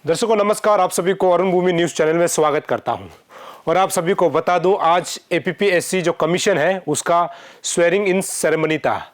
दर्शकों नमस्कार, आप सभी को अरुण भूमि न्यूज़ चैनल में स्वागत करता हूं। और आप सभी को बता दूं, आज एपीपीएससी जो कमीशन है उसका स्वेरिंग इन सेरेमनी था।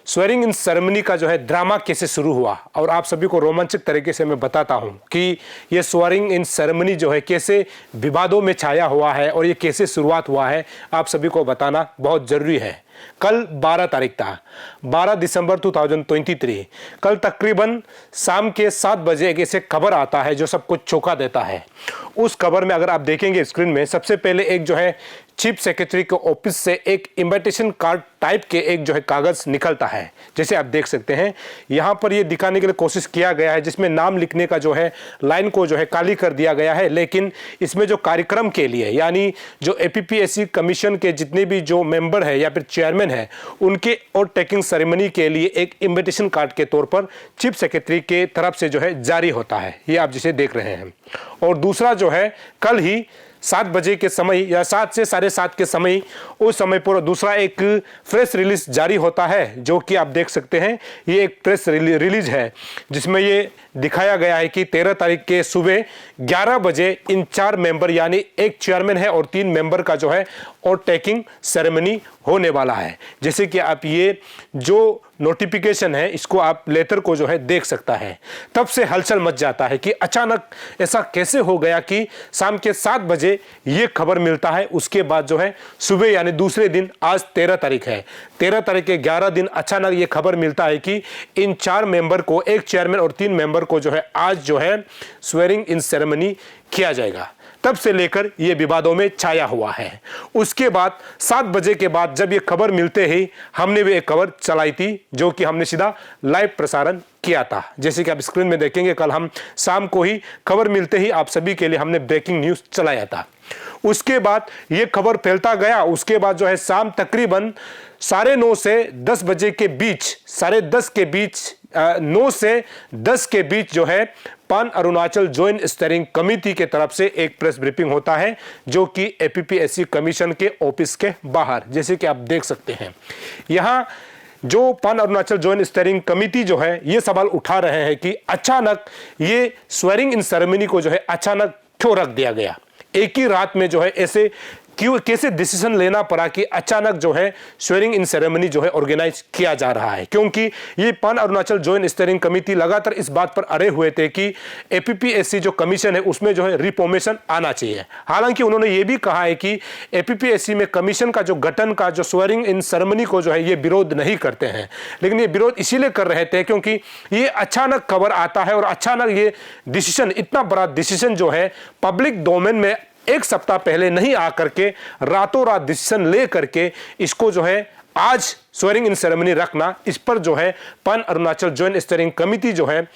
स्वेरिंग इन सेरेमनी का जो है ड्रामा कैसे शुरू हुआ और आप सभी को रोमांचक तरीके से मैं बताता हूं कि ये स्वेरिंग इन सेरेमनी जो है कैसे विवादों में छाया हुआ है और ये कैसे शुरुआत हुआ है, आप सभी को बताना बहुत ज़रूरी है। कल 12 तारीख था, 12 दिसंबर 2023। कल तकरीबन शाम के 7 बजे एक ऐसे खबर आता है जो सबको चौंका देता है। उस खबर में अगर आप देखेंगे स्क्रीन में, सबसे पहले एक जो है चीफ सेक्रेटरी के ऑफिस से एक इनविटेशन कार्ड टाइप के एक जो है कागज निकलता है। जैसे आप देख सकते हैं यहाँ पर ये दिखाने के लिए कोशिश किया गया है, जिसमें नाम लिखने का जो है लाइन को जो है काली कर दिया गया है, लेकिन इसमें जो कार्यक्रम के लिए यानी जो एपीपीएससी कमीशन के जितने भी जो मेंबर है या फिर चेयरमैन है उनके और टेकिंग सेरेमनी के लिए एक इनविटेशन कार्ड के तौर पर चीफ सेक्रेटरी के तरफ से जो है जारी होता है, ये आप जिसे देख रहे हैं। और दूसरा जो है कल ही 7 बजे के समय या 7 से 7:30 के समय, उस समय पर दूसरा एक प्रेस रिलीज जारी होता है, जो कि आप देख सकते हैं ये एक प्रेस रिलीज है जिसमें ये दिखाया गया है कि 13 तारीख के सुबह 11 बजे इन 4 मेंबर यानी एक चेयरमैन है और 3 मेंबर का जो है और टेकिंग सेरेमनी होने वाला है। जैसे कि आप ये जो नोटिफिकेशन है इसको आप लेटर को जो है देख सकता है। तब से हलचल मच जाता है कि अचानक ऐसा कैसे हो गया कि शाम के 7 बजे ये खबर मिलता है, उसके बाद जो है सुबह यानी दूसरे दिन, आज 13 तारीख है, 13 तारीख के 11 दिन अचानक ये खबर मिलता है कि इन 4 मेंबर को, एक चेयरमैन और 3 मेंबर को जो है आज जो है स्वेरिंग इन सेरेमनी किया जाएगा। तब से लेकर ये विवादों में छाया हुआ है। उसके बाद 7 बजे के बाद जब ये खबर मिलते ही हमने भी एक खबर चलाई थी, जो कि हमने सीधा लाइव प्रसारण किया था। जैसे कि आप स्क्रीन में देखेंगे, कल हम शाम को ही खबर मिलते ही आप सभी के लिए हमने ब्रेकिंग न्यूज़ चलाया था। उसके बाद ये खबर फैलता गया। उसके बाद जो है शाम तकरीबन 9:30 से 10 बजे के बीच, 10:30 के बीच, 9 से 10 के बीच जो है पान अरुणाचल जॉइंट स्टीयरिंग कमेटी के तरफ से एक प्रेस ब्रीफिंग होता है, जो कि एपीपीएससी कमीशन के ऑफिस के बाहर, जैसे कि आप देख सकते हैं। यहाँ जो पान अरुणाचल जॉइंट स्टीयरिंग कमेटी जो है ये सवाल उठा रहे हैं कि अचानक ये स्वेरिंग इन सेरेमनी को जो है अचानक क्यों रख दिया गया, एक ही रात में जो है ऐसे क्यों, कैसे डिसीजन लेना पड़ा कि अचानक जो है स्वेरिंग इन सेरेमनी जो है ऑर्गेनाइज किया जा रहा है। क्योंकि ये पान अरुणाचल जॉइंट स्टीयरिंग कमेटी लगातार इस बात पर अड़े हुए थे कि एपीपीएससी जो कमीशन है उसमें जो है रिफॉर्मेशन आना चाहिए। हालांकि उन्होंने ये भी कहा है कि एपीपीएससी में कमीशन का जो गठन का जो स्वेरिंग इन सेरेमनी को जो है ये विरोध नहीं करते हैं, लेकिन ये विरोध इसीलिए कर रहे थे क्योंकि ये अचानक खबर आता है और अचानक ये डिसीजन, इतना बड़ा डिसीजन जो है पब्लिक डोमेन में एक सप्ताह पहले नहीं आकर के रातों रात डिसीजन ले करके इसको जो है आज स्वेरिंग इन सेरेमनी रखना, इस पर जो है पान अरुणाचल जॉइंट स्टीयरिंग कमेटी जो है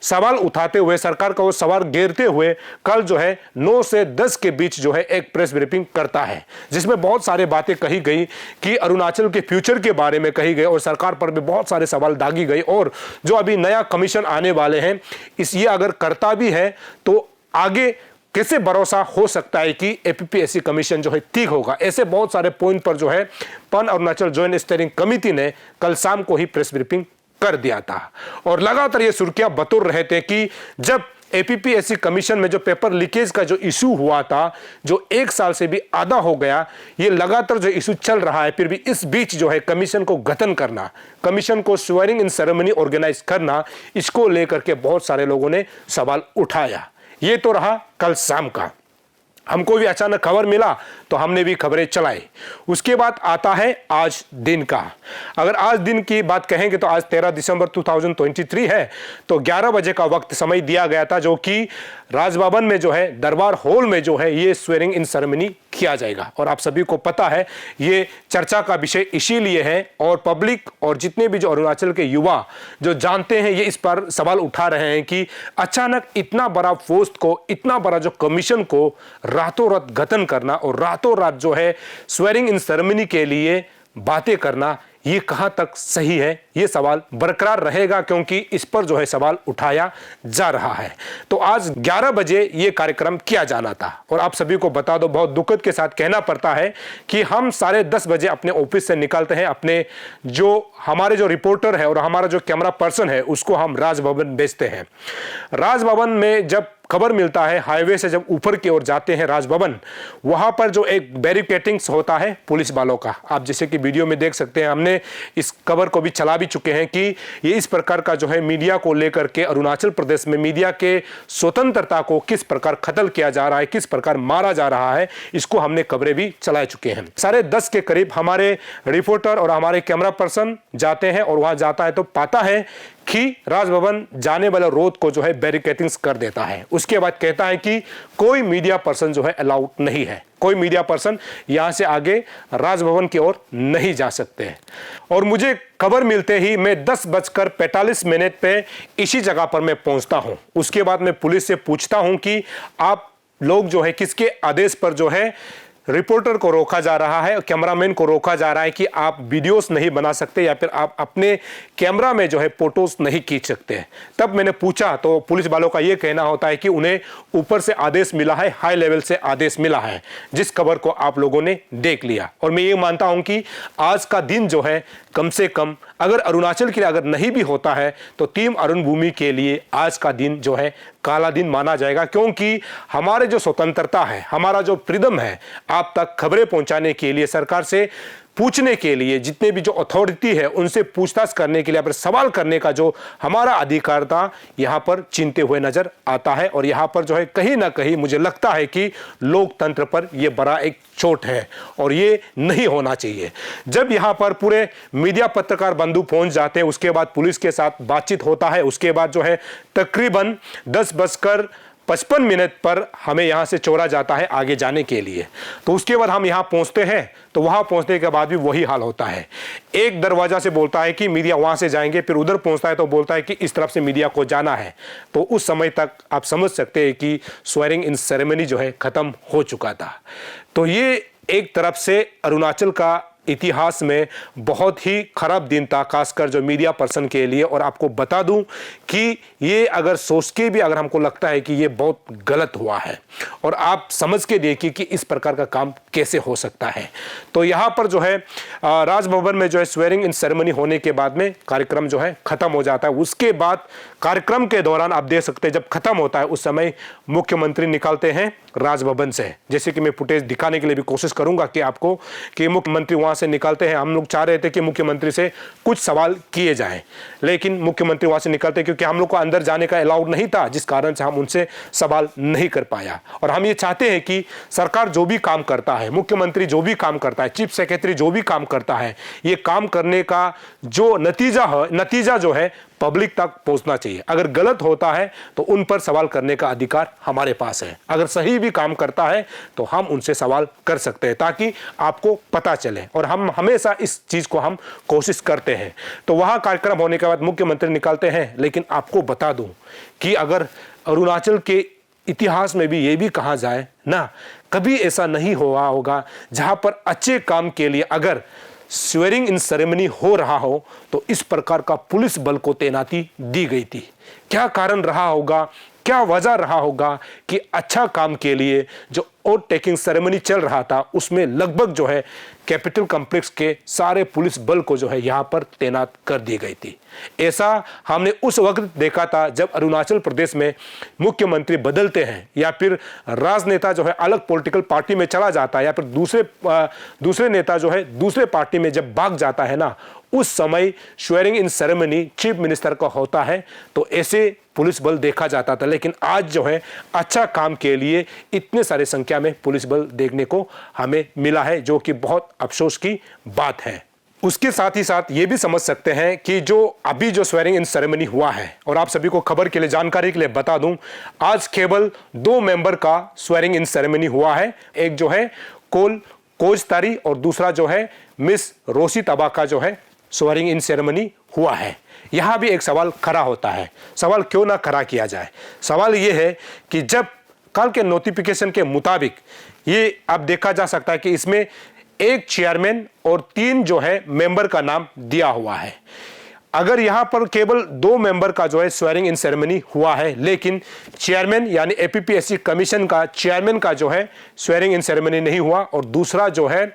सवाल उठाते हुए, सरकार का वो सवाल घेरते हुए कल जो है 9 से 10 के बीच जो है एक प्रेस ब्रीफिंग करता है, जिसमें बहुत सारे बातें कही गई कि अरुणाचल के फ्यूचर के बारे में कही गई और सरकार पर भी बहुत सारे सवाल दागी गई। और जो अभी नया कमीशन आने वाले हैं, इस ये अगर करता भी है तो आगे कैसे भरोसा हो सकता है कि एपीपीएससी कमीशन जो है ठीक होगा। ऐसे बहुत सारे पॉइंट पर जो है पान अरुणाचल जॉइंट स्टीयरिंग कमेटी ने कल शाम को ही प्रेस ब्रीफिंग कर दिया था। और लगातार ये सुर्खियां बटोर रहे थे कि जब एपीपीएससी कमीशन में जो पेपर लीकेज का जो इशू हुआ था, जो 1 साल से भी आधा हो गया, ये लगातार जो इशू चल रहा है, फिर भी इस बीच जो है कमीशन को गठन करना, कमीशन को स्वेरिंग इन सेरेमनी ऑर्गेनाइज करना, इसको लेकर के बहुत सारे लोगों ने सवाल उठाया। ये तो रहा कल शाम का। हमको भी अचानक खबर मिला तो हमने भी खबरें चलाई। उसके बाद आता है आज दिन का। अगर आज दिन की बात कहेंगे तो आज 13 दिसंबर 2023 है, तो 11 बजे का वक्त समय दिया गया था, जो कि राजभवन में जो है दरबार हॉल में जो है ये स्वेरिंग इन सेरेमनी किया जाएगा। और आप सभी को पता है ये चर्चा का विषय इसीलिए है और पब्लिक और जितने भी जो अरुणाचल के युवा जो जानते हैं ये इस पर सवाल उठा रहे हैं कि अचानक इतना बड़ा पोस्ट को, इतना बड़ा जो कमीशन को रातों रात गठन करना और रातों रात जो है स्वेरिंग इन सेरेमनी के लिए बातें करना, ये कहां तक सही है, ये सवाल बरकरार रहेगा क्योंकि इस पर जो है सवाल उठाया जा रहा है। तो आज 11 बजे ये कार्यक्रम किया जाना था और आप सभी को बता दो, बहुत दुखद के साथ कहना पड़ता है कि हम 10:30 बजे अपने ऑफिस से निकलते हैं, अपने जो हमारे जो रिपोर्टर है और हमारा जो कैमरा पर्सन है उसको हम राजभवन भेजते हैं। राजभवन में जब खबर मिलता है हाईवे से जब ऊपर की ओर जाते हैं राजभवन, वहां पर जो एक बैरिकेटिंग्स होता है पुलिस वालों का, आप जैसे कि वीडियो में देख सकते हैं, हमने इस खबर को भी चला भी चुके हैं कि ये इस प्रकार का जो है मीडिया को लेकर के अरुणाचल प्रदेश में मीडिया के स्वतंत्रता को किस प्रकार खत्ल किया जा रहा है, किस प्रकार मारा जा रहा है, इसको हमने खबरें भी चला चुके हैं। 10:30 के करीब हमारे रिपोर्टर और हमारे कैमरा पर्सन जाते हैं और वहां जाता है तो पाता है कि राजभवन जाने वाला रोड को जो है बैरिकेटिंग्स कर देता है। उसके बाद कहता है कि कोई मीडिया पर्सन जो है अलाउड नहीं है, कोई मीडिया पर्सन यहां से आगे राजभवन की ओर नहीं जा सकते हैं। और मुझे खबर मिलते ही मैं 10:45 पे इसी जगह पर मैं पहुंचता हूं। उसके बाद मैं पुलिस से पूछता हूं कि आप लोग जो है किसके आदेश पर जो है रिपोर्टर को रोका जा रहा है, कैमरामैन को रोका जा रहा है कि आप वीडियोस नहीं बना सकते या फिर आप अपने कैमरा में जो है फोटोस नहीं खींच सकते। तब मैंने पूछा तो पुलिस वालों का यह कहना होता है कि उन्हें ऊपर से आदेश मिला है, हाई लेवल से आदेश मिला है, जिस खबर को आप लोगों ने देख लिया। और मैं ये मानता हूं कि आज का दिन जो है कम से कम अगर अरुणाचल के लिए अगर नहीं भी होता है तो टीम अरुण भूमि के लिए आज का दिन जो है काला दिन माना जाएगा, क्योंकि हमारे जो स्वतंत्रता है, हमारा जो फ्रीडम है, आप तक खबरें पहुंचाने के लिए, सरकार से पूछने के लिए, जितने भी जो अथॉरिटी है उनसे पूछताछ करने के लिए, पर सवाल करने का जो हमारा अधिकार था, यहां पर छीनते हुए नजर आता है। और यहां पर जो है कहीं ना कहीं मुझे लगता है कि लोकतंत्र पर यह बड़ा एक चोट है और ये नहीं होना चाहिए। जब यहां पर पूरे मीडिया पत्रकार बंधु पहुंच जाते हैं, उसके बाद पुलिस के साथ बातचीत होता है, उसके बाद जो है तकरीबन 10:55 पर हमें यहां से छोड़ा जाता है आगे जाने के लिए। तो उसके बाद हम यहां पहुंचते हैं तो वहां पहुंचने के बाद भी वही हाल होता है। एक दरवाजा से बोलता है कि मीडिया वहां से जाएंगे, फिर उधर पहुंचता है तो बोलता है कि इस तरफ से मीडिया को जाना है। तो उस समय तक आप समझ सकते हैं कि स्वेरिंग इन सेरेमनी जो है खत्म हो चुका था। तो ये एक तरफ से अरुणाचल का इतिहास में बहुत ही खराब दिन था, खासकर जो मीडिया पर्सन के लिए। और आपको बता दूं कि ये अगर सोच के भी अगर हमको लगता है कि ये बहुत गलत हुआ है और आप समझ के देखिए कि इस प्रकार का काम कैसे हो सकता है। तो यहाँ पर जो है राजभवन में जो है स्वेरिंग इन सेरेमनी होने के बाद में कार्यक्रम जो है खत्म हो जाता है। उसके बाद कार्यक्रम के दौरान आप देख सकते हैं जब खत्म होता है उस समय मुख्यमंत्री निकलते हैं राजभवन से। जैसे कि मैं फुटेज दिखाने के लिए भी कोशिश करूंगा कि आपको कि मुख्यमंत्री वहां से निकलते हैं। हम लोग चाह रहे थे कि मुख्यमंत्री से कुछ सवाल किए जाएं, लेकिन मुख्यमंत्री वहां से निकलते क्योंकि हम लोग को अंदर जाने का अलाउड नहीं था, जिस कारण से हम उनसे सवाल नहीं कर पाया। और हम ये चाहते हैं कि सरकार जो भी काम करता है, मुख्यमंत्री जो भी काम करता है, चीफ सेक्रेटरी जो भी काम करता है, ये काम करने का जो नतीजा जो है पब्लिक तक पहुंचना चाहिए। अगर गलत होता है तो उन पर सवाल करने का अधिकार हमारे पास है, अगर सही भी काम करता है तो हम उनसे सवाल कर सकते हैं ताकि आपको पता चले। और हम हमेशा इस चीज को हम कोशिश करते हैं। तो वहां कार्यक्रम होने के बाद मुख्यमंत्री निकलते हैं। लेकिन आपको बता दूं कि अगर अरुणाचल के इतिहास में भी ये भी कहा जाए ना, कभी ऐसा नहीं हुआ होगा जहां पर अच्छे काम के लिए अगर स्वेरिंग इन सेरेमनी हो रहा हो तो इस प्रकार का पुलिस बल को तैनाती दी गई थी। क्या कारण रहा होगा, क्या वजह रहा होगा कि अच्छा काम के लिए जो ओथ टेकिंग सेरेमनी चल रहा था उसमें लगभग जो है कैपिटल कॉम्प्लेक्स के सारे पुलिस बल को जो है यहां पर तैनात कर दी गई थी। ऐसा हमने उस वक्त देखा था जब अरुणाचल प्रदेश में मुख्यमंत्री बदलते हैं या फिर राजनेता जो है अलग पॉलिटिकल पार्टी में चला जाता है या फिर दूसरे नेता जो है दूसरे पार्टी में जब भाग जाता है ना, उस समय swearing in ceremony chief minister का होता है तो ऐसे पुलिस बल देखा जाता था। लेकिन आज जो है अच्छा काम के लिए इतने सारे संख्या में पुलिस बल देखने को हमें मिला है, जो कि बहुत अफसोस की बात है। उसके साथ ही साथ ये भी समझ सकते हैं कि जो अभी जो स्वेरिंग इन सेरेमनी हुआ है, और आप सभी को खबर के लिए जानकारी के लिए बता दूं, आज केवल 2 मेंबर का स्वेरिंग इन सेरेमनी हुआ है। एक जो है कोजतारी और दूसरा जो है मिस रोसी तबा का जो है स्वेरिंग इन सेरेमनी हुआ है। यहां भी एक सवाल खड़ा होता है। सवाल क्यों ना खड़ा किया जाए? सवाल यह है कि जब कल के नोटिफिकेशन के मुताबिक ये अब देखा जा सकता है कि इसमें एक चेयरमैन और 3 जो है मेंबर का नाम दिया हुआ है। अगर यहां पर केवल 2 मेंबर का जो है स्वेरिंग इन सेरेमनी हुआ है, लेकिन चेयरमैन यानी एपीपीएससी कमीशन का चेयरमैन का जो है स्वेरिंग इन सेरेमनी नहीं हुआ, और दूसरा जो है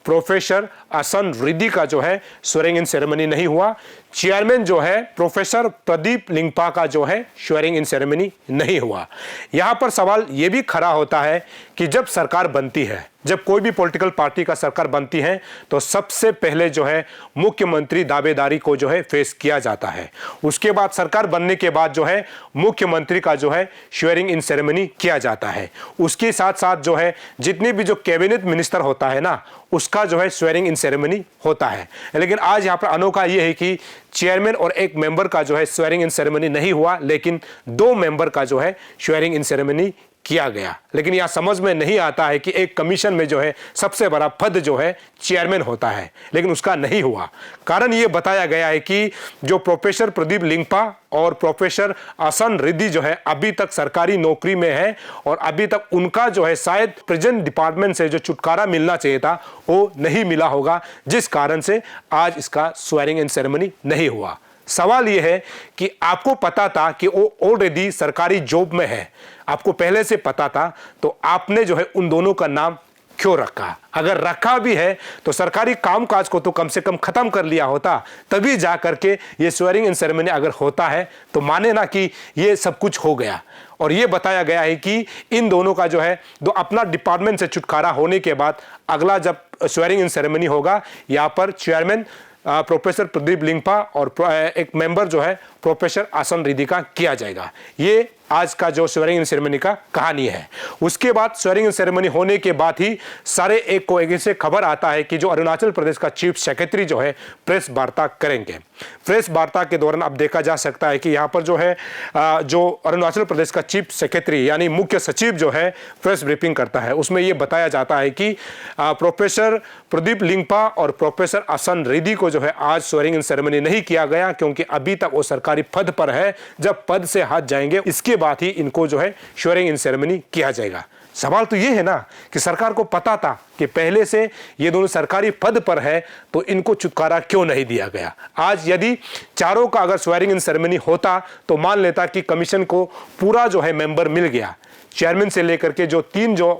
प्रोफेसर असन रिद्धि का जो है स्वेरिंग इन सेरेमनी नहीं हुआ। चेयरमैन जो है प्रोफेसर प्रदीप लिंगपा का जो है स्वेरिंग इन सेरेमनी नहीं हुआ। यहां पर सवाल यह भी खड़ा होता है कि जब सरकार बनती है, जब कोई भी पॉलिटिकल पार्टी का सरकार बनती है, तो सबसे पहले जो है मुख्यमंत्री दावेदारी को जो है फेस किया जाता है। उसके बाद सरकार बनने के बाद जो है मुख्यमंत्री का जो है स्वेरिंग इन सेरेमनी किया जाता है। उसके साथ साथ जो है जितने भी जो कैबिनेट मिनिस्टर होता है ना, उसका जो है स्वेरिंग इन सेरेमनी होता है। लेकिन आज यहाँ पर अनोखा ये है कि चेयरमैन और एक मेंबर का जो है स्वेरिंग इन सेरेमनी नहीं हुआ, लेकिन 2 मेंबर का जो है स्वेरिंग इन सेरेमनी किया गया। लेकिन यह समझ में नहीं आता है कि एक कमीशन में जो है सबसे बड़ा पद जो है चेयरमैन होता है, लेकिन उसका नहीं हुआ। कारण यह बताया गया है कि जो प्रोफेसर प्रदीप लिंगपा और प्रोफेसर आसन रिद्धि जो है अभी तक सरकारी नौकरी में है और अभी तक उनका जो है शायद प्रेजेंट डिपार्टमेंट से जो छुटकारा मिलना चाहिए था वो नहीं मिला होगा, जिस कारण से आज इसका स्वेरिंग इन सेरेमनी नहीं हुआ। सवाल यह है कि आपको पता था कि वो ऑलरेडी सरकारी जॉब में है, आपको पहले से पता था, तो आपने जो है उन दोनों का नाम क्यों रखा? अगर रखा भी है तो सरकारी कामकाज को तो कम से कम खत्म कर लिया होता, तभी जा करके ये स्वेरिंग इन सेरेमनी अगर होता है तो माने ना कि ये सब कुछ हो गया। और ये बताया गया है कि इन दोनों का जो है दो अपना डिपार्टमेंट से छुटकारा होने के बाद अगला जब स्वेरिंग इन सेरेमनी होगा, यहाँ पर चेयरमैन प्रोफेसर प्रदीप लिंगपा और एक मेंबर जो है प्रोफेसर आसन रिद्धि का किया जाएगा। ये आज का जो स्वेरिंग इन सेरेमनी का कहानी है। उसके बाद स्वेरिंग इन सेरेमनी होने के बाद ही सारे एक को एक से खबर आता है कि जो अरुणाचल प्रदेश का चीफ सेक्रेटरी जो है प्रेस वार्ता करेंगे। प्रेस वार्ता के दौरान अब देखा जा सकता है कि यहाँ पर जो है जो अरुणाचल प्रदेश का चीफ सेक्रेटरी यानी मुख्य सचिव जो है प्रेस ब्रीफिंग करता है। उसमें यह बताया जाता है कि प्रोफेसर प्रदीप लिंगपा और प्रोफेसर आसन रिद्धि को जो है आज स्वेरिंग इन सेरेमनी नहीं किया गया, क्योंकि अभी तक वो सरकारी पद पर है। जब पद से हट जाएंगे इसके बाद ही इनको जो है स्वेरिंग इन सेरेमनी किया जाएगा। सवाल तो ये है ना कि सरकार को पता था कि पहले से ये दोनों सरकारी पद पर है, तो इनको छुटकारा क्यों नहीं दिया गया? आज यदि चारों का अगर स्वेरिंग इन सेरेमनी होता तो मान लेता कि कमीशन को पूरा जो है मेंबर मिल गया, चेयरमैन से लेकर के जो 3 जो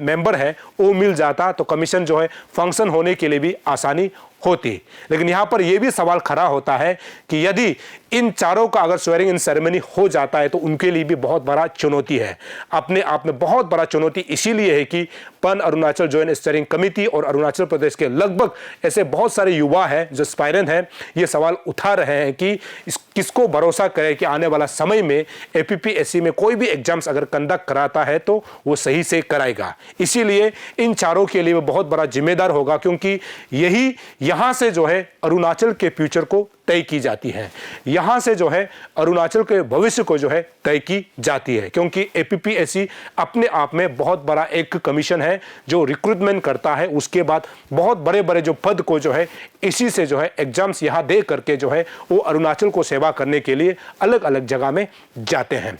मेंबर है वो मिल जाता, तो कमीशन जो है फंक्शन होने के लिए भी आसानी होती। लेकिन यहां पर यह भी सवाल खड़ा होता है कि यदि इन चारों का अगर स्वेरिंग इन सेरेमनी हो जाता है तो उनके लिए भी बहुत बड़ा चुनौती है। अपने आप में बहुत बड़ा चुनौती इसीलिए है कि पन अरुणाचल जॉइंट स्टीयरिंग कमेटी और अरुणाचल प्रदेश के लगभग ऐसे बहुत सारे युवा हैं जो एस्पायरेंट हैं, ये सवाल उठा रहे हैं कि किसको भरोसा करे कि आने वाला समय में एपीपीएससी में कोई भी एग्जाम्स अगर कंडक्ट कराता है तो वो सही से कराएगा। इसीलिए इन चारों के लिए वो बहुत बड़ा जिम्मेदार होगा, क्योंकि यही यहां से जो है अरुणाचल के फ्यूचर को तय की जाती है, यहां से जो है अरुणाचल के भविष्य को जो है तय की जाती है। क्योंकि एपीपीएससी अपने आप में बहुत बड़ा एक कमीशन है जो रिक्रूटमेंट करता है, उसके बाद बहुत बड़े बड़े जो पद को जो है इसी से जो है एग्जाम्स यहां दे करके जो है वो अरुणाचल को सेवा करने के लिए अलग अलग जगह में जाते हैं।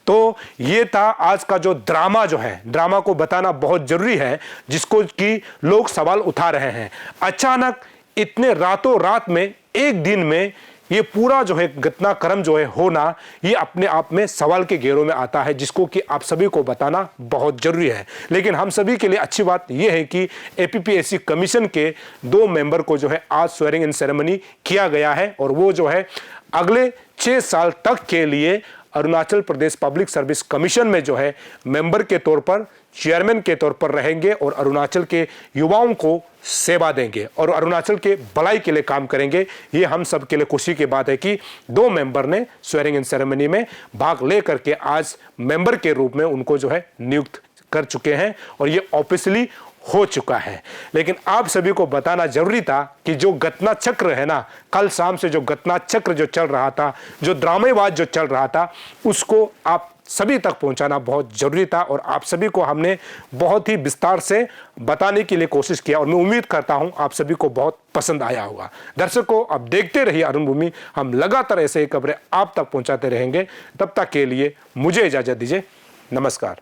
तो ये था आज का जो ड्रामा जो है, ड्रामा को बताना बहुत जरूरी है, जिसको कि लोग सवाल उठा रहे हैं। अचानक इतने रातों रात में एक दिन में ये पूरा जो है घटनाक्रम जो है होना, ये अपने आप में सवाल के घेरों में आता है, जिसको कि आप सभी को बताना बहुत जरूरी है। लेकिन हम सभी के लिए अच्छी बात यह है कि एपीपीएससी कमीशन के 2 मेंबर को जो है आज स्वेरिंग इन सेरेमनी किया गया है और वो जो है अगले 6 साल तक के लिए Arunachal Pradesh public service commission में जो है मेंबर के तौर पर, चेयरमैन के तौर पर रहेंगे और अरुणाचल के युवाओं को सेवा देंगे और अरुणाचल के भलाई के लिए काम करेंगे। ये हम सब के लिए खुशी की बात है कि 2 मेंबर ने स्वेरिंग इन सेरेमनी में भाग ले करके आज मेंबर के रूप में उनको जो है नियुक्त कर चुके हैं और ये ऑफिशियली हो चुका है। लेकिन आप सभी को बताना जरूरी था कि जो घटना चक्र है ना, कल शाम से जो घटना चक्र जो चल रहा था, जो ड्रामेबाज जो चल रहा था, उसको आप सभी तक पहुंचाना बहुत जरूरी था और आप सभी को हमने बहुत ही विस्तार से बताने के लिए कोशिश किया और मैं उम्मीद करता हूं आप सभी को बहुत पसंद आया होगा। दर्शकों, अब देखते रहिए अरुण भूमि, हम लगातार ऐसे ही खबरें आप तक पहुंचाते रहेंगे। तब तक के लिए मुझे इजाजत दीजिए। नमस्कार।